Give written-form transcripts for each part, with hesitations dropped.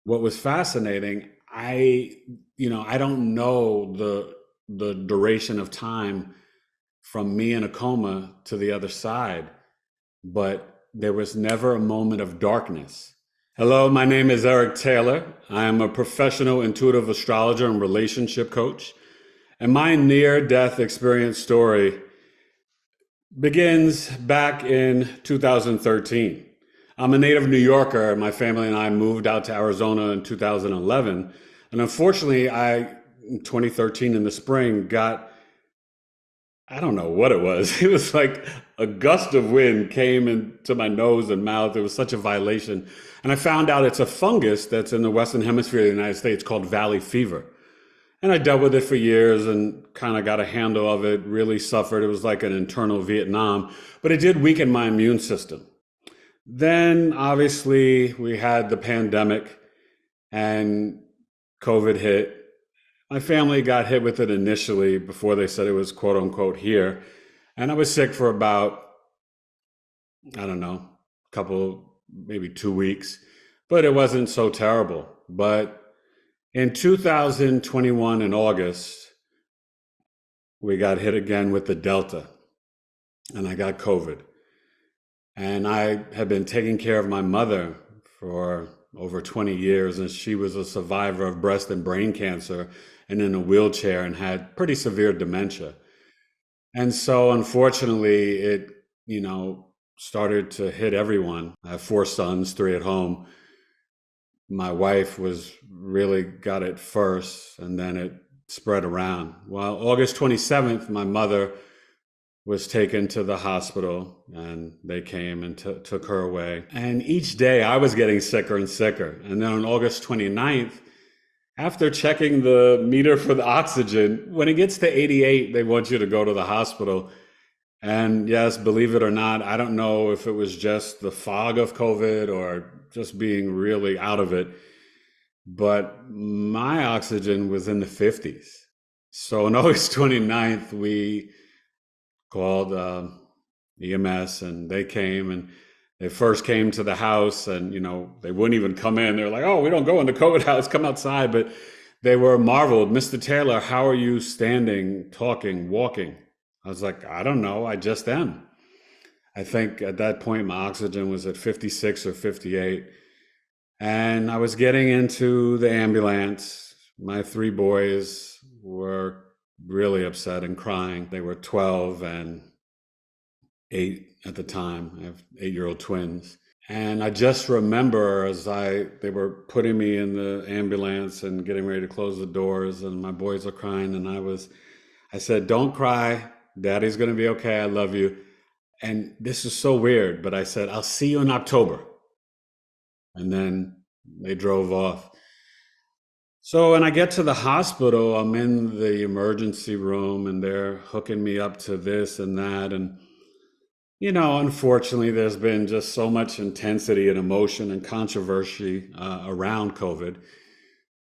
what was fascinating, I don't know the duration of time from me in a coma to the other side, but there was never a moment of darkness. Hello, my name is Eric Taylor. I am a professional intuitive astrologer and relationship coach. And my near-death experience story begins back in 2013. I'm a native New Yorker. My family and I moved out to Arizona in 2011. And unfortunately, in 2013 in the spring, I don't know what it was. It was like a gust of wind came into my nose and mouth. It was such a violation. And I found out it's a fungus that's in the Western Hemisphere of the United States called valley fever. And I dealt with it for years and kind of got a handle of it, really suffered. It was like an internal Vietnam, but it did weaken my immune system. Then obviously we had the pandemic and COVID hit. My family got hit with it initially before they said it was quote unquote here. And I was sick for about, I don't know, a couple, maybe 2 weeks, but it wasn't so terrible. But in 2021 in August, we got hit again with the Delta and I got COVID. And I had been taking care of my mother for over 20 years, and she was a survivor of breast and brain cancer and in a wheelchair and had pretty severe dementia. And so unfortunately, it, started to hit everyone. I have 4 sons, 3 at home. My wife really got it first, and then it spread around. Well, August 27th, my mother was taken to the hospital and they came and took her away. And each day I was getting sicker and sicker. And then on August 29th, after checking the meter for the oxygen, when it gets to 88, they want you to go to the hospital. And yes, believe it or not, I don't know if it was just the fog of COVID or just being really out of it, but my oxygen was in the 50s. So on August 29th, we called EMS and they came and they first came to the house and, they wouldn't even come in. They were like, oh, we don't go in the COVID house, come outside. But they were marveled. Mr. Taylor, how are you standing, talking, walking? I was like, I don't know. I just am. I think at that point, my oxygen was at 56 or 58. And I was getting into the ambulance. My 3 boys were really upset and crying. They were 12 and 8 at the time. I have 8-year-old twins. And I just remember as they were putting me in the ambulance and getting ready to close the doors and my boys are crying. And I said, don't cry. Daddy's going to be okay. I love you. And this is so weird, but I said, I'll see you in October. And then they drove off. So when I get to the hospital, I'm in the emergency room and they're hooking me up to this and that. And, unfortunately, there's been just so much intensity and emotion and controversy around COVID.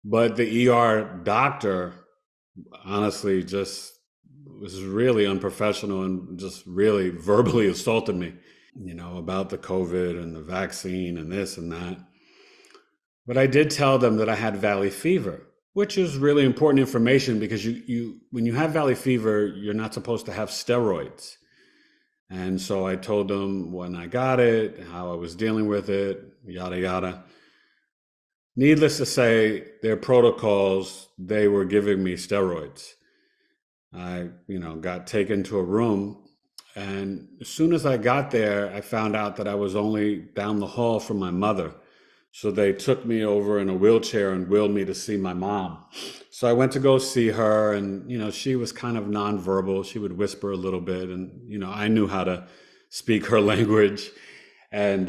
But the ER doctor, honestly, just was really unprofessional and just really verbally assaulted me, about the COVID and the vaccine and this and that. But I did tell them that I had valley fever, which is really important information because when you have valley fever, you're not supposed to have steroids. And so I told them when I got it, how I was dealing with it, yada, yada. Needless to say, their protocols, they were giving me steroids. I, got taken to a room. And as soon as I got there, I found out that I was only down the hall from my mother. So they took me over in a wheelchair and wheeled me to see my mom. So I went to go see her and, she was kind of nonverbal. She would whisper a little bit and, I knew how to speak her language. And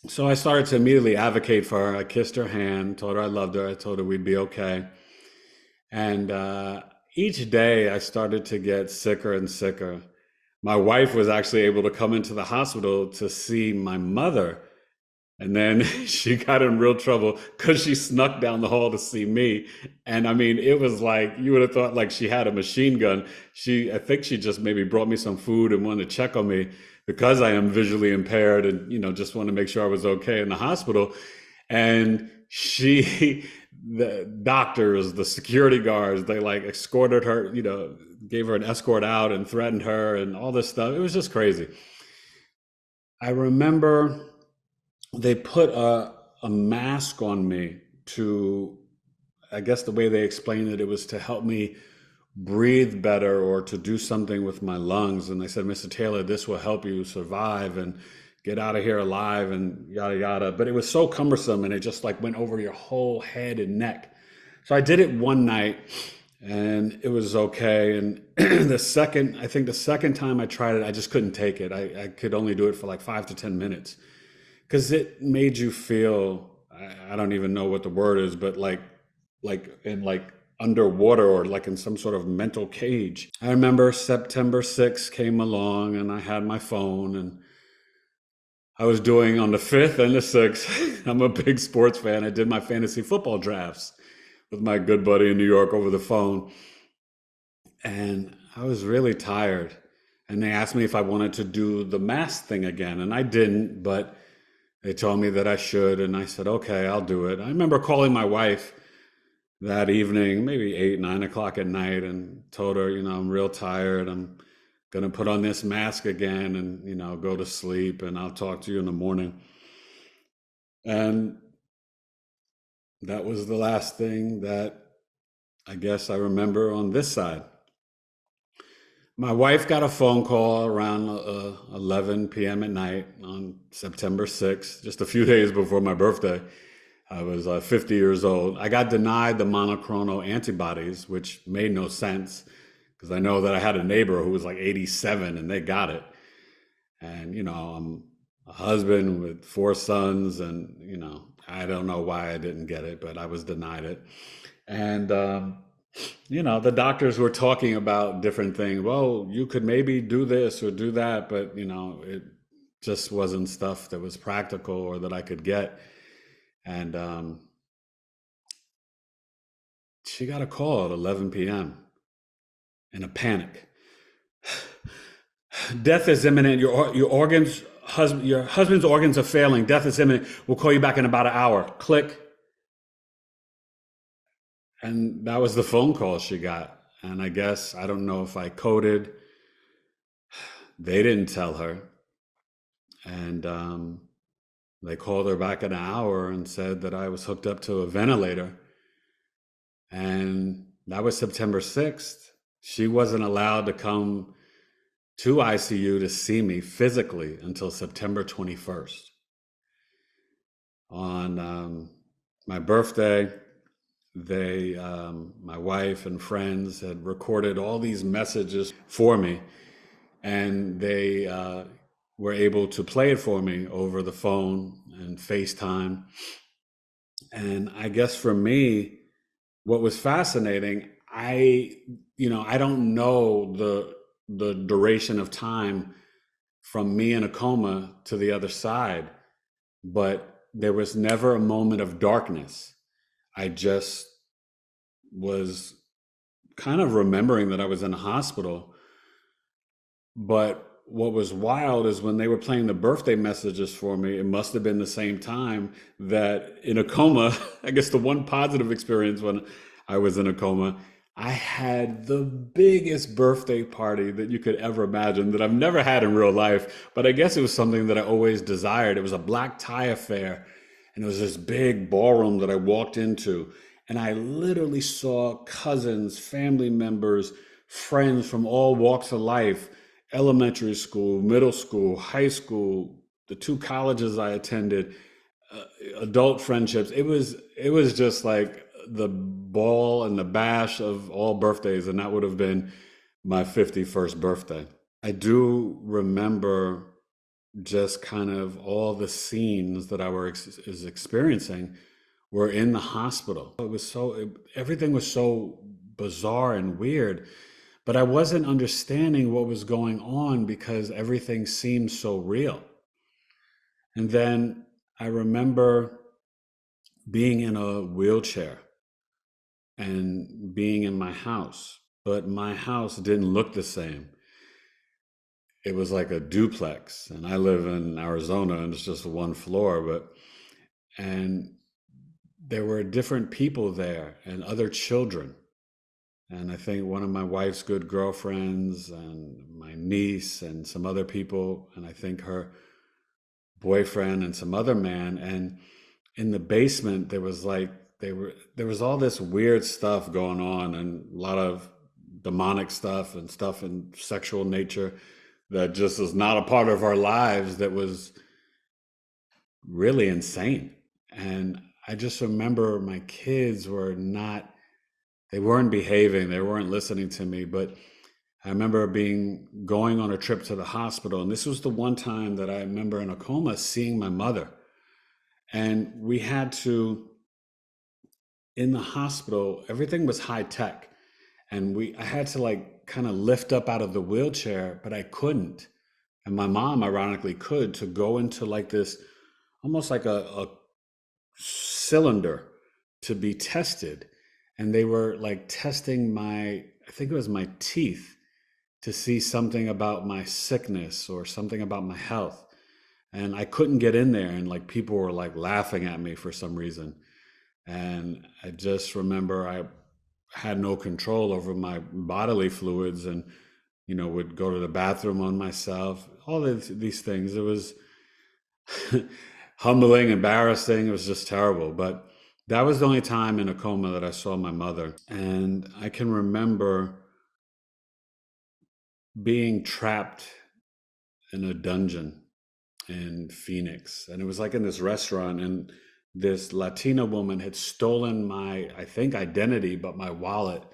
so I started to immediately advocate for her. I kissed her hand, told her I loved her. I told her we'd be okay. And each day I started to get sicker and sicker. My wife was actually able to come into the hospital to see my mother. And then she got in real trouble because she snuck down the hall to see me. And I mean, it was like, you would have thought like she had a machine gun. I think she just maybe brought me some food and wanted to check on me because I am visually impaired and, just want to make sure I was okay in the hospital. And she, the doctors, the security guards, they like escorted her, gave her an escort out and threatened her and all this stuff. It was just crazy. I remember they put a mask on me to, I guess the way they explained it, it was to help me breathe better or to do something with my lungs. And they said, Mr. Taylor, this will help you survive and get out of here alive and yada, yada. But it was so cumbersome and it just like went over your whole head and neck. So I did it one night and it was okay. And I think the second time I tried it, I just couldn't take it. I could only do it for like 5 to 10 minutes because it made you feel, I don't even know what the word is, but like underwater or like in some sort of mental cage. I remember September 6th came along and I had my phone and I was doing on the 5th and the 6th. I'm a big sports fan. I did my fantasy football drafts with my good buddy in New York over the phone. And I was really tired. And they asked me if I wanted to do the mask thing again. And I didn't, but they told me that I should. And I said, okay, I'll do it. I remember calling my wife that evening, maybe 8, 9 o'clock at night, and told her, I'm real tired. I'm going to put on this mask again and, go to sleep and I'll talk to you in the morning. And that was the last thing that I guess I remember on this side. My wife got a phone call around 11 p.m. at night on September 6th, just a few days before my birthday. I was 50 years old. I got denied the monoclonal antibodies, which made no sense because I know that I had a neighbor who was like 87 and they got it. And, I'm a husband with 4 sons and, I don't know why I didn't get it, but I was denied it. And, the doctors were talking about different things. Well, you could maybe do this or do that, but, it just wasn't stuff that was practical or that I could get. And she got a call at 11 p.m. in a panic. Death is imminent. Your husband's organs are failing. Death is imminent. We'll call you back in about an hour. Click. And that was the phone call she got. And I guess, I don't know if I coded. They didn't tell her. And they called her back in an hour and said that I was hooked up to a ventilator. And that was September 6th. She wasn't allowed to come to ICU to see me physically until September 21st. On my birthday, my wife and friends had recorded all these messages for me, and they were able to play it for me over the phone and FaceTime. And I guess for me, what was fascinating, I don't know the duration of time from me in a coma to the other side, but there was never a moment of darkness. I just was kind of remembering that I was in a hospital. But what was wild is when they were playing the birthday messages for me, it must have been the same time that in a coma, I guess the one positive experience when I was in a coma, I had the biggest birthday party that you could ever imagine that I've never had in real life. But I guess it was something that I always desired. It was a black tie affair. And it was this big ballroom that I walked into. And I literally saw cousins, family members, friends from all walks of life, elementary school, middle school, high school, the 2 colleges I attended, adult friendships. It was just like the ball and the bash of all birthdays, and that would have been my 51st birthday. I do remember just kind of all the scenes that I was experiencing were in the hospital. Everything was so bizarre and weird, but I wasn't understanding what was going on because everything seemed so real. And then I remember being in a wheelchair and being in my house, but my house didn't look the same. It was like a duplex, and I live in Arizona and it's just 1 floor, and there were different people there and other children. And I think one of my wife's good girlfriends and my niece and some other people, and I think her boyfriend and some other man. And in the basement, there was all this weird stuff going on and a lot of demonic stuff and stuff in sexual nature that just was not a part of our lives, that was really insane. And I just remember my kids were not, they weren't behaving, they weren't listening to me. But I remember going on a trip to the hospital, and this was the one time that I remember in a coma seeing my mother. And we had to, in the hospital, everything was high tech. And I had to like kind of lift up out of the wheelchair, but I couldn't. And my mom, ironically, could, to go into like this, almost like a cylinder to be tested. And they were like testing I think it was my teeth, to see something about my sickness or something about my health. And I couldn't get in there. And like people were like laughing at me for some reason. And I just remember I had no control over my bodily fluids, and, would go to the bathroom on myself, all these things. It was humbling, embarrassing. It was just terrible. But that was the only time in a coma that I saw my mother. And I can remember being trapped in a dungeon in Phoenix. And it was like in this restaurant, and this Latina woman had stolen my, I think, identity, but my wallet,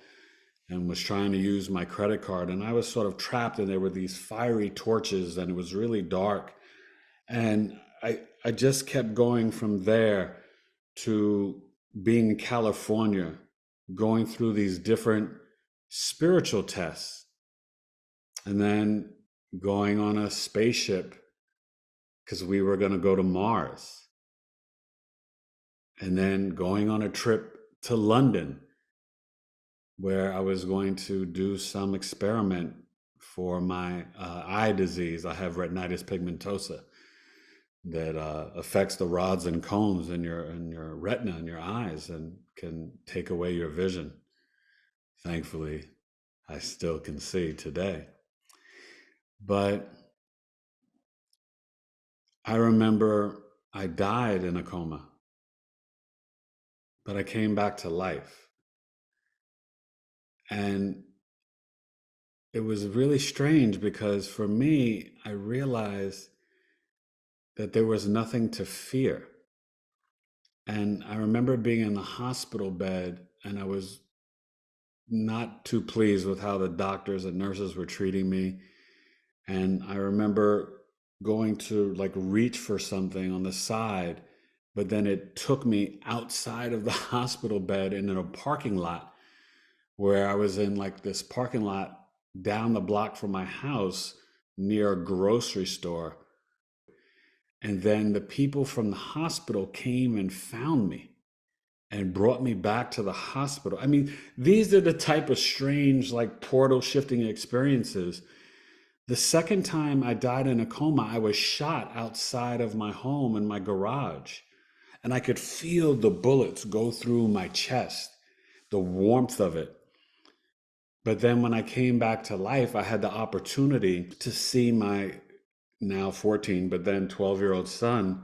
and was trying to use my credit card. And I was sort of trapped, and there were these fiery torches, and it was really dark. And I just kept going from there to being in California, going through these different spiritual tests, and then going on a spaceship because we were going to go to Mars, and then going on a trip to London where I was going to do some experiment for my eye disease. I have retinitis pigmentosa that affects the rods and cones in your retina, in your eyes, and can take away your vision. Thankfully, I still can see today. But I remember I died in a coma, but I came back to life. And it was really strange because for me, I realized that there was nothing to fear. And I remember being in the hospital bed, and I was not too pleased with how the doctors and nurses were treating me. And I remember going to like reach for something on the side, but then it took me outside of the hospital bed and in a parking lot, where I was in like this parking lot down the block from my house near a grocery store. And then the people from the hospital came and found me and brought me back to the hospital. I mean, these are the type of strange, like portal shifting experiences. The second time I died in a coma, I was shot outside of my home in my garage. And I could feel the bullets go through my chest, the warmth of it. But then when I came back to life, I had the opportunity to see my now 14, but then 12-year-old son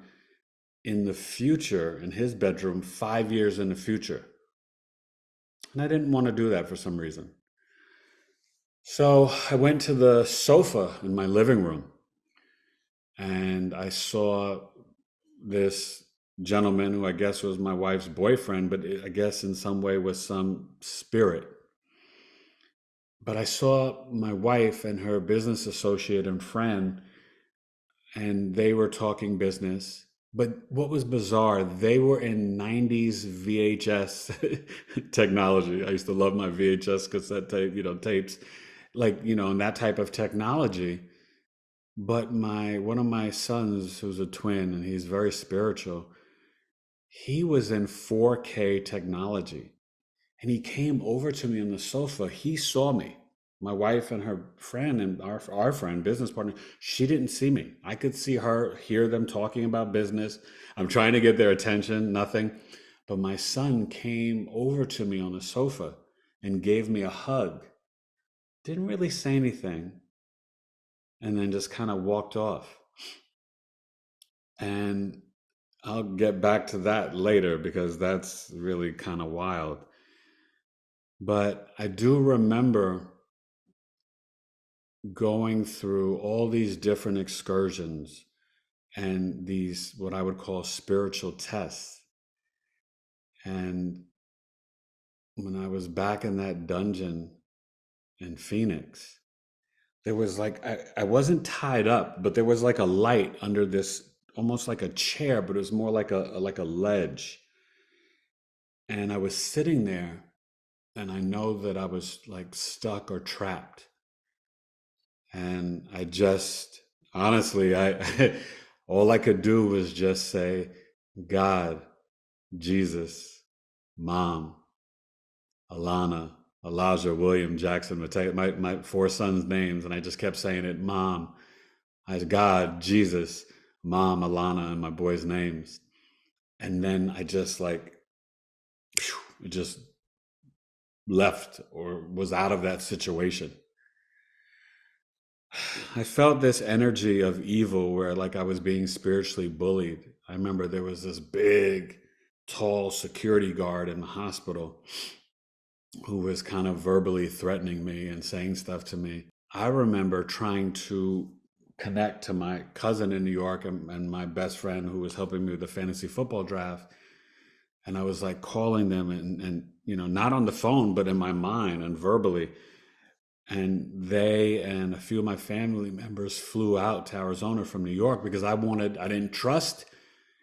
in the future, in his bedroom, 5 years in the future. And I didn't want to do that for some reason. So I went to the sofa in my living room, and I saw this gentleman who I guess was my wife's boyfriend, but I guess in some way was some spirit. But I saw my wife and her business associate and friend, and they were talking business. But what was bizarre, they were in 90s VHS technology. I used to love my VHS cassette tape, tapes, like, and that type of technology. But one of my sons, who's a twin, and he's very spiritual, he was in 4K technology. And he came over to me on the sofa. He saw me. My wife and her friend and our friend, business partner, she didn't see me. I could see her, hear them talking about business. I'm trying to get their attention, nothing. But my son came over to me on the sofa and gave me a hug. Didn't really say anything, and then just kind of walked off. And I'll get back to that later because that's really kind of wild. But I do remember going through all these different excursions and these, what I would call spiritual tests. And when I was back in that dungeon in Phoenix, there was like, I wasn't tied up, but there was like a light under this, almost like a chair, but it was more like a ledge. And I was sitting there, and I know that I was like stuck or trapped. And I just, honestly, I all I could do was just say, God, Jesus, Mom, Alana, Elijah, William, Jackson, Mateo, my four sons' names, and I just kept saying it, Mom, God, Jesus, Mom, Alana, and my boys' names. And then I just like, it just left or was out of that situation. I felt this energy of evil where like I was being spiritually bullied. I remember there was this big, tall security guard in the hospital who was kind of verbally threatening me and saying stuff to me. I remember trying to connect to my cousin in New York and my best friend who was helping me with the fantasy football draft. And I was like calling them and not on the phone, but in my mind and verbally. And they and a few of my family members flew out to Arizona from New York because I didn't trust,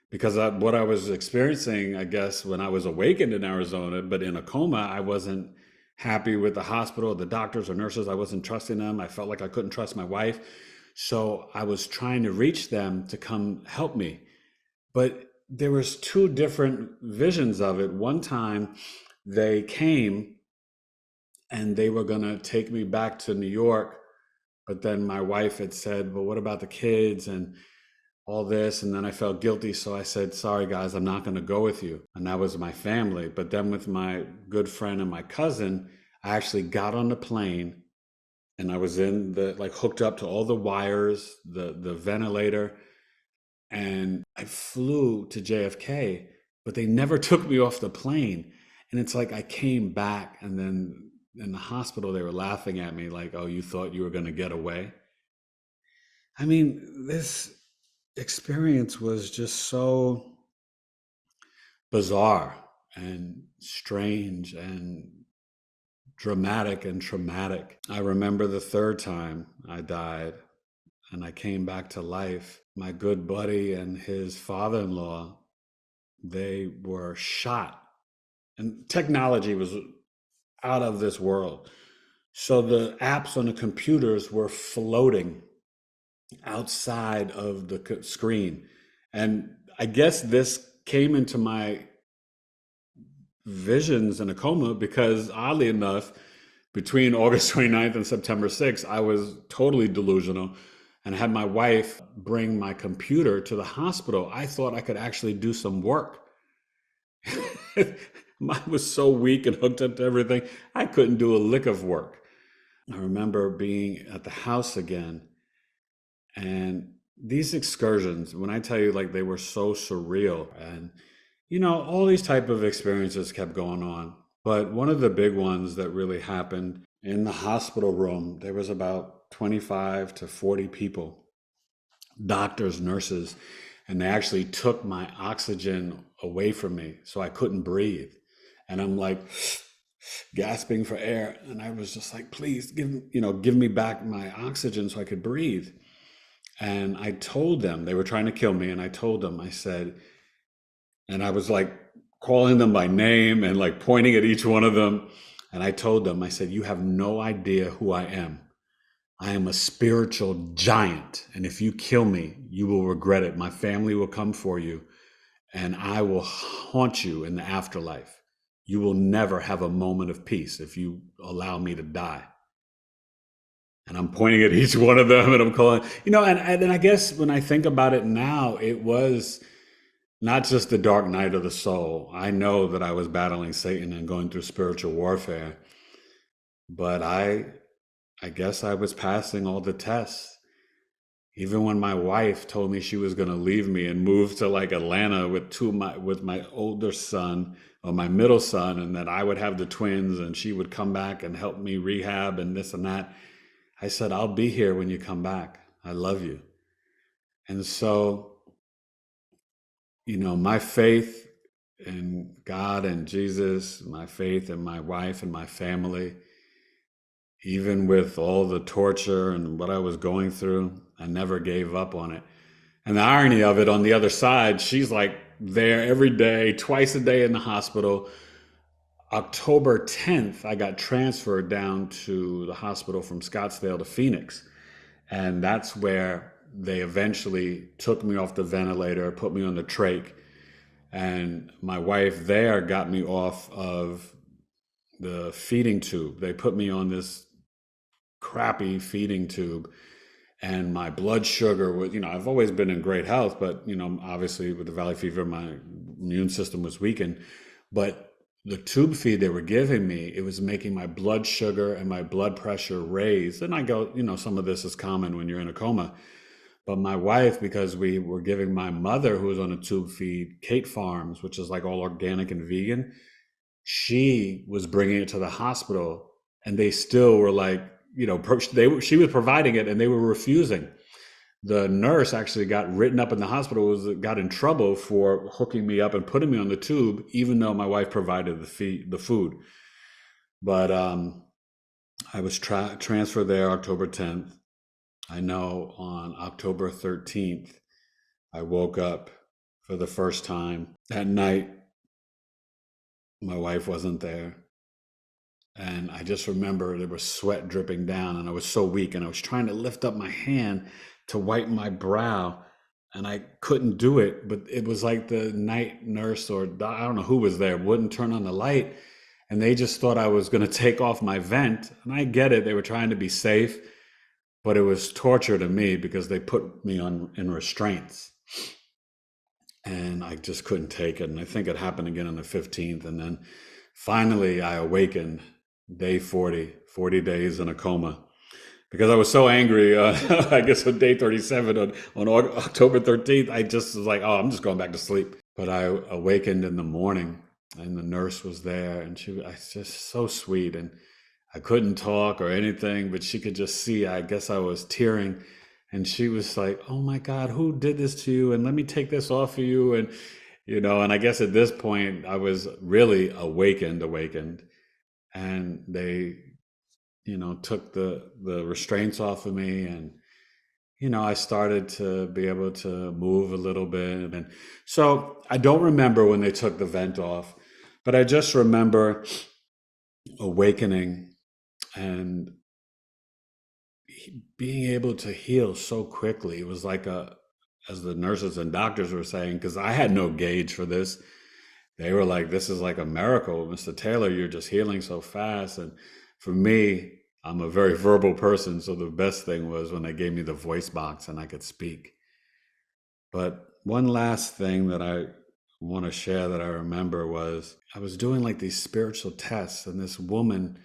because what I was experiencing, I guess, when I was awakened in Arizona, but in a coma, I wasn't happy with the hospital, the doctors or nurses. I wasn't trusting them. I felt like I couldn't trust my wife. So I was trying to reach them to come help me. But there was two different visions of it. One time they came and they were going to take me back to New York. But then my wife had said, well, what about the kids and all this? And then I felt guilty. So I said, sorry, guys, I'm not going to go with you. And that was my family. But then with my good friend and my cousin, I actually got on the plane and I was hooked up to all the wires, the ventilator. And I flew to JFK, but they never took me off the plane. And it's like I came back, and then in the hospital, they were laughing at me like, oh, you thought you were going to get away? I mean, this experience was just so bizarre and strange and dramatic and traumatic. I remember the third time I died and I came back to life. My good buddy and his father-in-law, they were shot. And technology was out of this world. So the apps on the computers were floating outside of the screen. And I guess this came into my visions in a coma because, oddly enough, between August 29th and September 6th, I was totally delusional and had my wife bring my computer to the hospital. I thought I could actually do some work. I was so weak and hooked up to everything, I couldn't do a lick of work. I remember being at the house again, and these excursions, when I tell you, like, they were so surreal, and all these type of experiences kept going on. But one of the big ones that really happened in the hospital room, there was about 25 to 40 people, doctors, nurses, and they actually took my oxygen away from me so I couldn't breathe. And I'm like gasping for air. And I was just like, please give me back my oxygen so I could breathe. And I told them, they were trying to kill me. And I told them, I said, and I was like calling them by name and like pointing at each one of them. And I told them, I said, you have no idea who I am. I am a spiritual giant. And if you kill me, you will regret it. My family will come for you and I will haunt you in the afterlife. You will never have a moment of peace if you allow me to die. And I'm pointing at each one of them and I'm calling, and I guess when I think about it now, it was not just the dark night of the soul. I know that I was battling Satan and going through spiritual warfare, but I guess I was passing all the tests. Even when my wife told me she was going to leave me and move to like Atlanta with with my older son or my middle son, and that I would have the twins and she would come back and help me rehab and this and that, I said, I'll be here when you come back. I love you. And so, my faith in God and Jesus, my faith in my wife and my family, even with all the torture and what I was going through, I never gave up on it. And the irony of it, on the other side, she's like there every day, twice a day in the hospital. October 10th, I got transferred down to the hospital from Scottsdale to Phoenix. And that's where they eventually took me off the ventilator, put me on the trach. And my wife there got me off of the feeding tube. They put me on this crappy feeding tube, and my blood sugar was, I've always been in great health, but, obviously with the valley fever, my immune system was weakened. But the tube feed they were giving me, it was making my blood sugar and my blood pressure raise. And I go, some of this is common when you're in a coma. But my wife, because we were giving my mother, who was on a tube feed, Kate Farms, which is like all organic and vegan, she was bringing it to the hospital, and they still were like, she was providing it and they were refusing. The nurse actually got written up in the hospital, got in trouble for hooking me up and putting me on the tube, even though my wife provided the food. But I was transferred there October 10th. I know on October 13th, I woke up for the first time. At night, my wife wasn't there. And I just remember there was sweat dripping down, and I was so weak, and I was trying to lift up my hand to wipe my brow, and I couldn't do it. But it was like the night nurse, or I don't know who was there, wouldn't turn on the light. And they just thought I was going to take off my vent. And I get it. They were trying to be safe, but it was torture to me because they put me in restraints. And I just couldn't take it. And I think it happened again on the 15th. And then finally I awakened, day 40 days in a coma. Because I was so angry, I guess on day 37, on October 13th, I just was like, oh, I'm just going back to sleep. But I awakened in the morning, and the nurse was there, and she was just so sweet. And I couldn't talk or anything, but she could just see, I guess I was tearing. And she was like, oh my God, who did this to you? And let me take this off of you. And, and I guess at this point, I was really awakened. And they, took the restraints off of me. And, I started to be able to move a little bit. And so I don't remember when they took the vent off, but I just remember awakening and being able to heal so quickly. It was like as the nurses and doctors were saying, because I had no gauge for this, they were like, this is like a miracle, Mr. Taylor, you're just healing so fast. And for me, I'm a very verbal person, so the best thing was when they gave me the voice box and I could speak. But one last thing that I want to share that I remember was I was doing like these spiritual tests, and this woman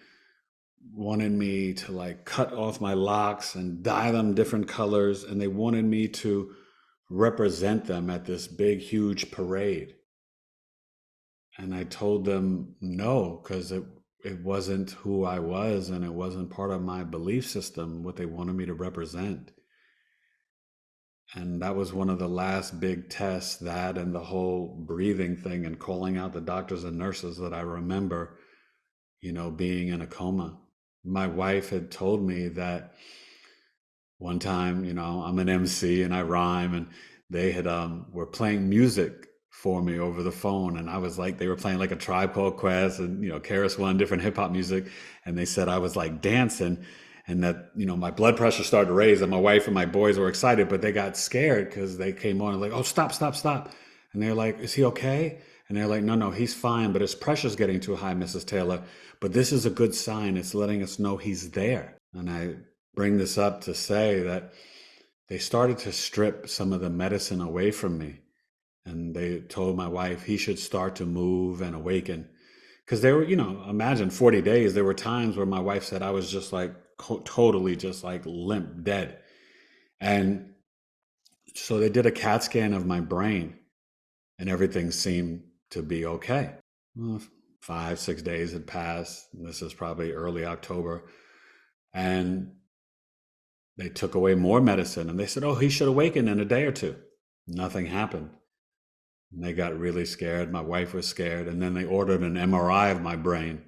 wanted me to like cut off my locks and dye them different colors, and they wanted me to represent them at this big huge parade. And I told them no, because it wasn't who I was, and it wasn't part of my belief system what they wanted me to represent. And that was one of the last big tests, that and the whole breathing thing and calling out the doctors and nurses, that I remember, being in a coma. My wife had told me that one time, I'm an MC and I rhyme, and they had were playing music for me over the phone, and I was like, they were playing like a Tribe Called Quest and KRS-One, different hip hop music, and they said I was like dancing, and that my blood pressure started to raise, and my wife and my boys were excited, but they got scared because they came on and like, oh, stop, and they're like, is he okay? And they're like, no, he's fine, but his pressure's getting too high, Mrs. Taylor. But this is a good sign. It's letting us know he's there. And I bring this up to say that they started to strip some of the medicine away from me. And they told my wife he should start to move and awaken. Because they were, imagine 40 days. There were times where my wife said I was just like totally just like limp, dead. And so they did a CAT scan of my brain and everything seemed to be okay. Well, 5, 6 days had passed. This is probably early October. And they took away more medicine and they said, oh, he should awaken in a day or two. Nothing happened. And they got really scared. My wife was scared. And then they ordered an MRI of my brain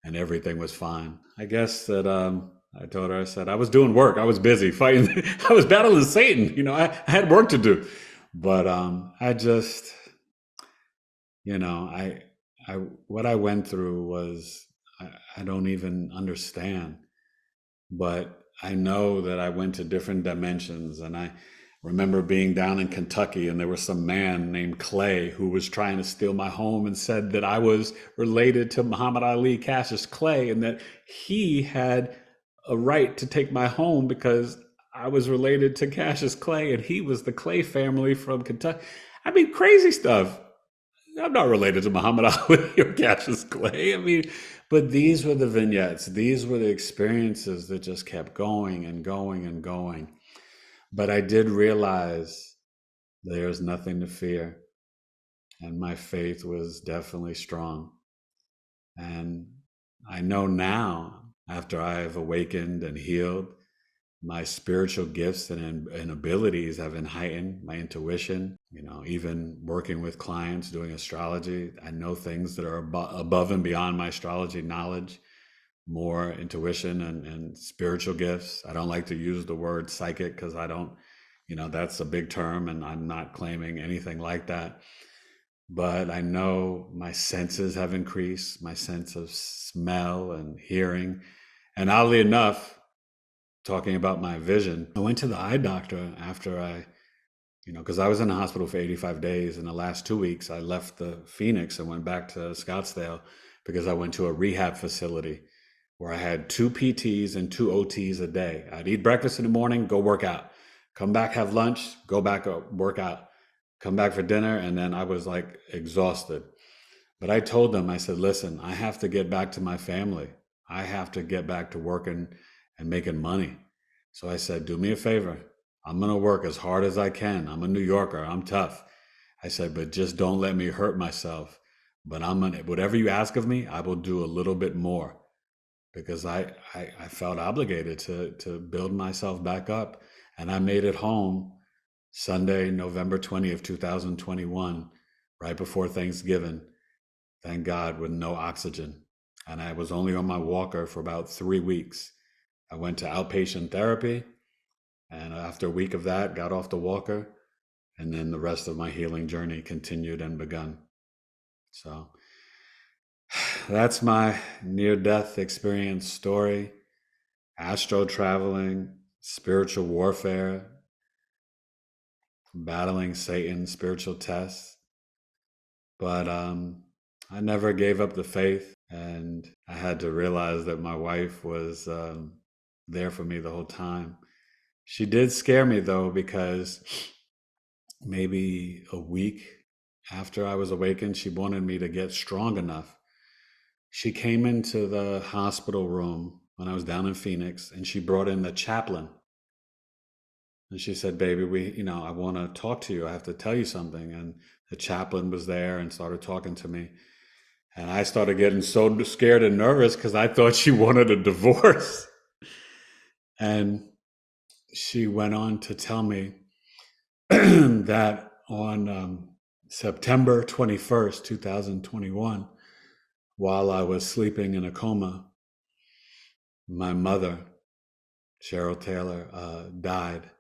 and everything was fine. I guess that I told her, I said, I was doing work. I was busy fighting. I was battling Satan. I had work to do. But I just, you know, I, what I went through was, I don't even understand. But I know that I went to different dimensions. And I remember being down in Kentucky and there was some man named Clay who was trying to steal my home and said that I was related to Muhammad Ali, Cassius Clay, and that he had a right to take my home because I was related to Cassius Clay and he was the Clay family from Kentucky. I mean, crazy stuff. I'm not related to Muhammad Ali or Cassius Clay. I mean, but these were the vignettes. These were the experiences that just kept going and going and going. But I did realize there's nothing to fear. And my faith was definitely strong. And I know now, after I have awakened and healed, my spiritual gifts and abilities have been heightened, my intuition, even working with clients, doing astrology. I know things that are above and beyond my astrology knowledge, more intuition and spiritual gifts. I don't like to use the word psychic because I don't, that's a big term and I'm not claiming anything like that. But I know my senses have increased, my sense of smell and hearing. And oddly enough, talking about my vision, I went to the eye doctor after because I was in the hospital for 85 days. In the last 2 weeks, I left the Phoenix and went back to Scottsdale because I went to a rehab facility where I had 2 PTs and 2 OTs a day. I'd eat breakfast in the morning, go work out, come back, have lunch, go back, work out, come back for dinner. And then I was like exhausted. But I told them, I said, listen, I have to get back to my family. I have to get back to working and making money. So I said, do me a favor. I'm going to work as hard as I can. I'm a New Yorker. I'm tough. I said, but just don't let me hurt myself. But whatever you ask of me, I will do a little bit more because I felt obligated to build myself back up. And I made it home Sunday, November 20th, 2021, right before Thanksgiving. Thank God, with no oxygen. And I was only on my walker for about 3 weeks. I went to outpatient therapy. And after a week of that, got off the walker. And then the rest of my healing journey continued and begun. So that's my near-death experience story. Astro traveling, spiritual warfare, battling Satan, spiritual tests. But I never gave up the faith. And I had to realize that my wife was there for me the whole time. She did scare me though, because maybe a week after I was awakened, she wanted me to get strong enough. She came into the hospital room when I was down in Phoenix and she brought in the chaplain. And she said, baby, I want to talk to you. I have to tell you something. And the chaplain was there and started talking to me. And I started getting so scared and nervous because I thought she wanted a divorce. And she went on to tell me that on September 21st, 2021, while I was sleeping in a coma, my mother, Cheryl Taylor, died.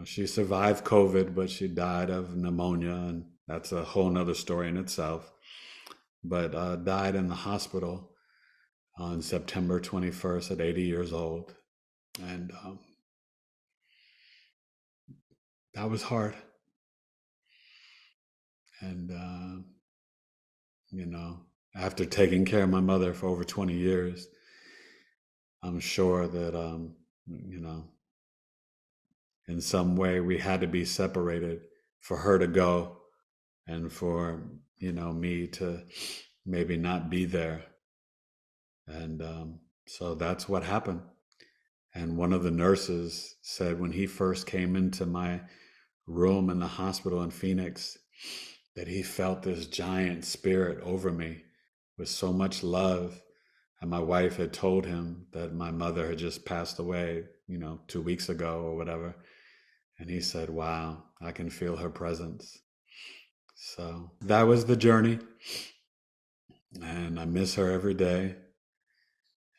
She survived COVID, but she died of pneumonia, and that's a whole nother story in itself. But died in the hospital on September 21st at 80 years old. And that was hard. And, after taking care of my mother for over 20 years, I'm sure that, in some way we had to be separated for her to go and for, me to maybe not be there. And so that's what happened. And one of the nurses said when he first came into my room in the hospital in Phoenix, that he felt this giant spirit over me with so much love. And my wife had told him that my mother had just passed away, 2 weeks ago or whatever. And he said, wow, I can feel her presence. So that was the journey. And I miss her every day.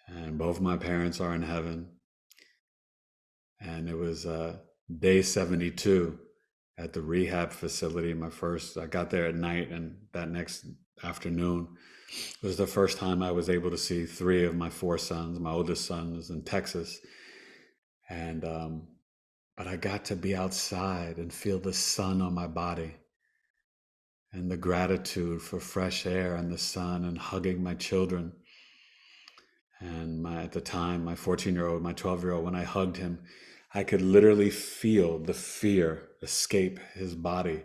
And both my parents are in heaven. And it was day 72 at the rehab facility. I got there at night, and that next afternoon was the first time I was able to see 3 of my 4 sons. My oldest son is in Texas. And, but I got to be outside and feel the sun on my body and the gratitude for fresh air and the sun and hugging my children. And at the time, my 14-year-old, my 12-year-old, when I hugged him, I could literally feel the fear escape his body,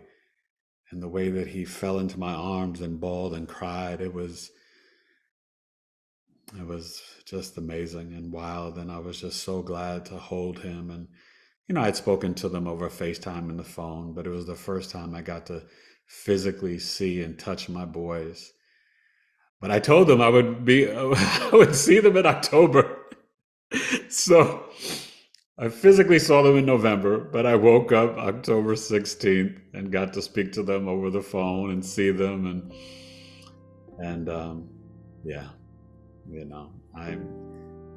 and the way that he fell into my arms and bawled and cried. It was just amazing and wild. And I was just so glad to hold him. And, I'd spoken to them over FaceTime and the phone, but it was the first time I got to physically see and touch my boys. But I told them I would see them in October. So I physically saw them in November, but I woke up October 16th and got to speak to them over the phone and see them. And yeah,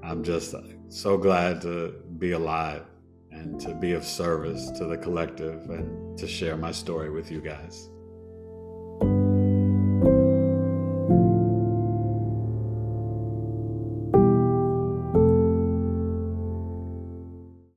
I'm just so glad to be alive and to be of service to the collective and to share my story with you guys.